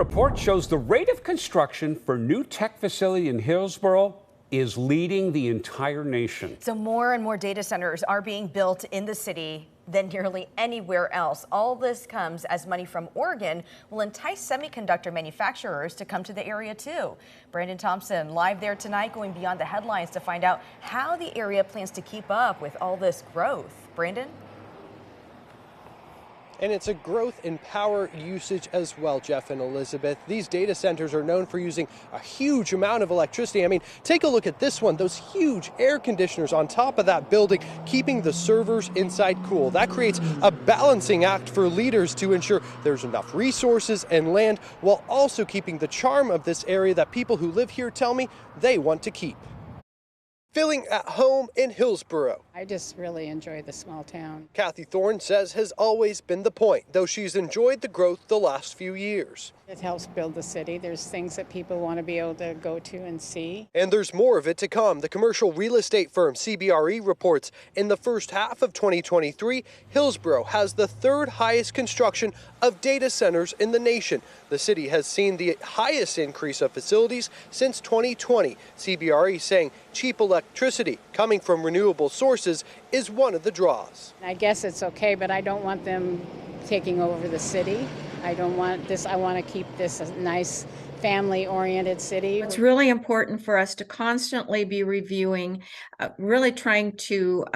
report shows the rate of construction for new tech facility in Hillsboro is leading the entire nation. So more and more data centers are being built in the city than nearly anywhere else. All this comes as money from Oregon will entice semiconductor manufacturers to come to the area too. Brandon Thompson live there tonight, going beyond the headlines to find out how the area plans to keep up with all this growth. Brandon? And it's a growth in power usage as well, Jeff and Elizabeth. These data centers are known for using a huge amount of electricity. I mean, take a look at this one, those huge air conditioners on top of that building, keeping the servers inside cool. That creates a balancing act for leaders to ensure there's enough resources and land, while also keeping the charm of this area that people who live here tell me they want to keep. Feeling at home in Hillsboro. I just really enjoy the small town. Kathy Thorne says has always been the point, though she's enjoyed the growth the last few years. It helps build the city. There's things that people want to be able to go to and see. And there's more of it to come. The commercial real estate firm CBRE reports in the first half of 2023, Hillsboro has the third highest construction of data centers in the nation. The city has seen the highest increase of facilities since 2020. CBRE saying cheap electricity coming from renewable sources is one of the draws. I guess it's okay, but I don't want them taking over the city. I don't want this. I want to keep this a nice family-oriented city. It's really important for us to constantly be reviewing, really trying to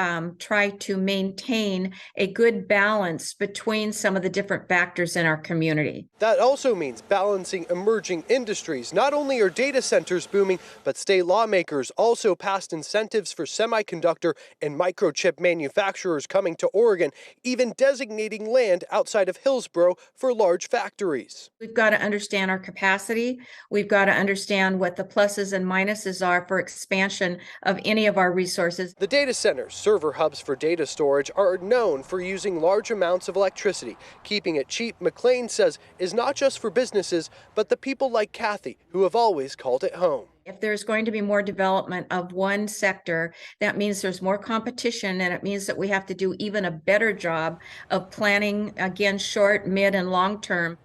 maintain a good balance between some of the different factors in our community. That also means balancing emerging industries. Not only are data centers booming, but state lawmakers also passed incentives for semiconductor and microchip manufacturers coming to Oregon, even designating land outside of Hillsboro for large factories. We've got to understand our capacity. We've got to understand what the pluses and minuses are for expansion of any of our resources. The data centers, server hubs for data storage, are known for using large amounts of electricity. Keeping it cheap, McLean says, is not just for businesses, but the people like Kathy, who have always called it home. If there's going to be more development of one sector, that means there's more competition, and it means that we have to do even a better job of planning, again, short, mid, and long term.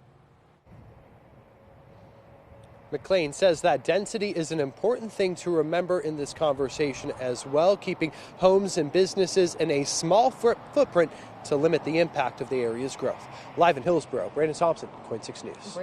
McLean says that density is an important thing to remember in this conversation as well, keeping homes and businesses in a small footprint to limit the impact of the area's growth. Live in Hillsboro, Brandon Thompson, KOIN 6 News.